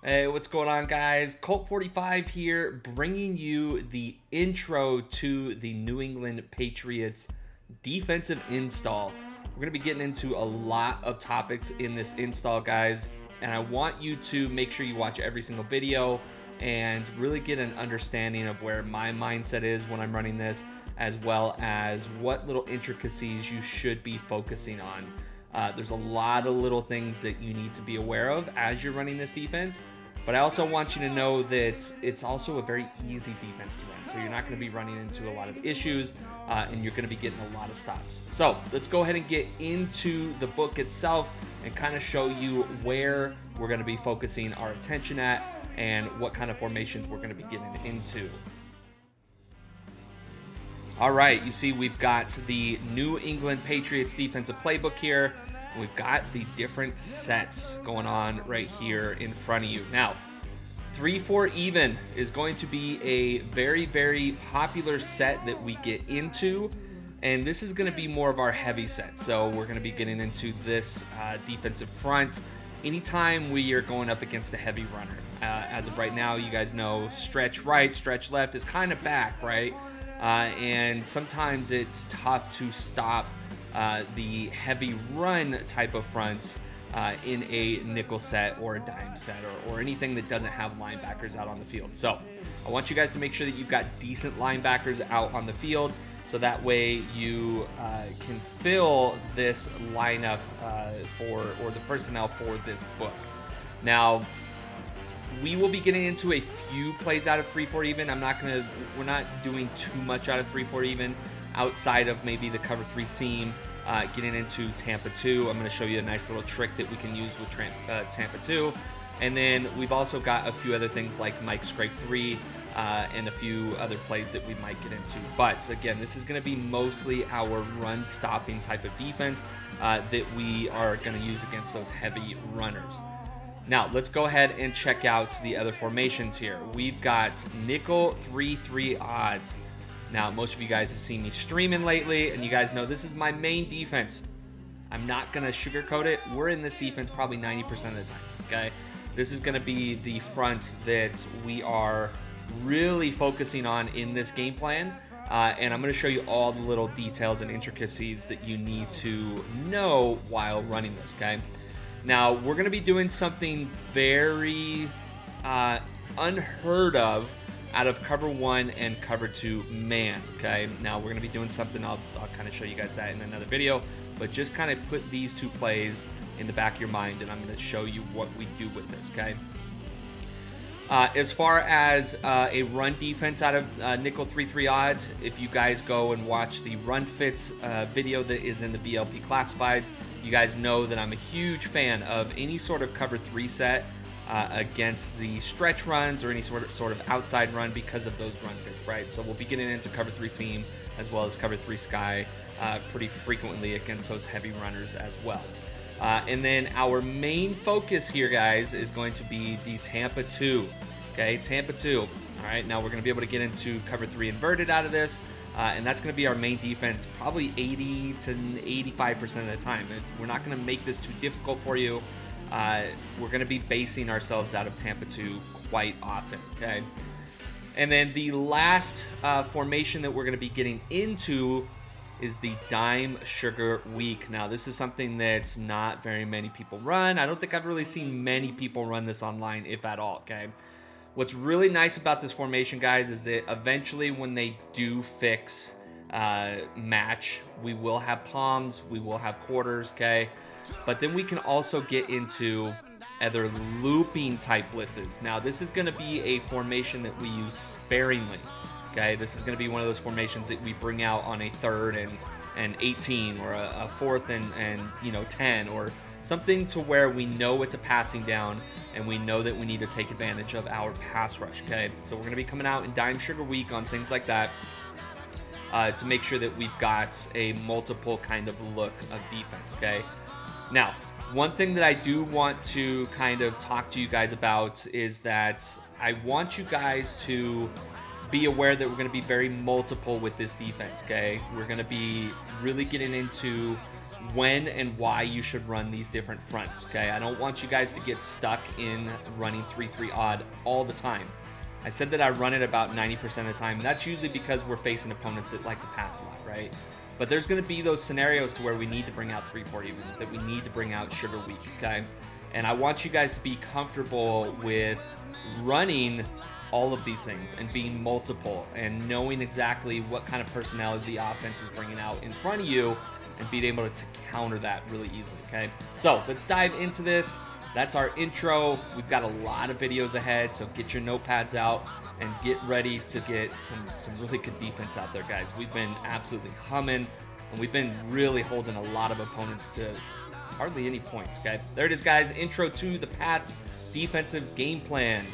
Hey, what's going on, guys? Colt 45 here, bringing you the intro to the New England Patriots defensive install. We're going to be getting into a lot of topics in this install, guys, and I want you to make sure you watch every single video and really get an understanding of where my mindset is when I'm running this, as well as what little intricacies you should be focusing on. There's a lot of little things that you need to be aware of as you're running this defense, but I also want you to know that it's also a very easy defense to run. So you're not going to be running into a lot of issues, and you're going to be getting a lot of stops. So let's go ahead and get into the book itself and kind of show you where we're going to be focusing our attention at and what kind of formations we're going to be getting into. All right, you see we've got the New England Patriots defensive playbook here. We've got the different sets going on right here in front of you. Now, 3-4 even is going to be a very, very popular set that we get into, and this is going to be more of our heavy set. So we're going to be getting into this defensive front anytime we are going up against a heavy runner. As of right now, you guys know stretch right, stretch left is kind of back, right? And sometimes it's tough to stop the heavy run type of fronts in a nickel set or a dime set or anything that doesn't have linebackers out on the field. So I want you guys to make sure that you've got decent linebackers out on the field, so that way you can fill this lineup or the personnel for this book. Now, we will be getting into a few plays out of 3-4 even. We're not doing too much out of 3-4 even outside of maybe the cover 3 seam, getting into Tampa 2. I'm going to show you a nice little trick that we can use with Tampa 2. And then we've also got a few other things like Mike Scrape 3 and a few other plays that we might get into. But again, this is going to be mostly our run stopping type of defense that we are going to use against those heavy runners. Now, let's go ahead and check out the other formations here. We've got nickel 3-3 odds. Now, most of you guys have seen me streaming lately, and you guys know this is my main defense. I'm not going to sugarcoat it. We're in this defense probably 90% of the time, okay? This is going to be the front that we are really focusing on in this game plan, and I'm going to show you all the little details and intricacies that you need to know while running this, okay? Now, we're going to be doing something very unheard of out of cover 1 and cover 2 man, okay? Now, we're going to be doing something, I'll kind of show you guys that in another video, but just kind of put these two plays in the back of your mind, and I'm going to show you what we do with this, okay? As far as a run defense out of nickel 3-3 odds, if you guys go and watch the run fits video that is in the VLP classifieds, you guys know that I'm a huge fan of any sort of cover 3 set against the stretch runs or any sort of outside run because of those run fits, right? So we'll be getting into cover 3 seam as well as cover 3 sky pretty frequently against those heavy runners as well. And then our main focus here, guys, is going to be the Tampa 2. Okay, Tampa 2. All right, now we're going to be able to get into cover 3 inverted out of this. And that's going to be our main defense probably 80 to 85% of the time. We're not going to make this too difficult for you. We're going to be basing ourselves out of Tampa 2 quite often, okay? And then the last formation that we're going to be getting into is the dime sugar week. Now, this is something that's not very many people run. I don't think I've really seen many people run this online, if at all, okay? What's really nice about this formation, guys, is that eventually when they do fix match, we will have palms, we will have quarters, okay? But then we can also get into other looping type blitzes. Now, this is going to be a formation that we use sparingly, okay? This is going to be one of those formations that we bring out on a 3rd and 18 or a 4th and 10 or something to where we know it's a passing down and we know that we need to take advantage of our pass rush, okay? So we're going to be coming out in dime sugar week on things like that to make sure that we've got a multiple kind of look of defense, okay? Now, one thing that I do want to kind of talk to you guys about is that I want you guys to be aware that we're going to be very multiple with this defense, okay? We're going to be really getting into when and why you should run these different fronts, okay? I don't want you guys to get stuck in running 3-3 odd all the time. I said that I run it about 90% of the time. That's usually because we're facing opponents that like to pass a lot, right? But there's going to be those scenarios to where we need to bring out 3-4 even, that we need to bring out sugar week, okay? And I want you guys to be comfortable with running all of these things and being multiple and knowing exactly what kind of personality the offense is bringing out in front of you and being able to counter that really easily, okay? So let's dive into this. That's our intro. We've got a lot of videos ahead, so get your notepads out and get ready to get some really good defense out there, guys. We've been absolutely humming, and we've been really holding a lot of opponents to hardly any points, okay? There it is, guys. Intro to the Pats defensive game plan.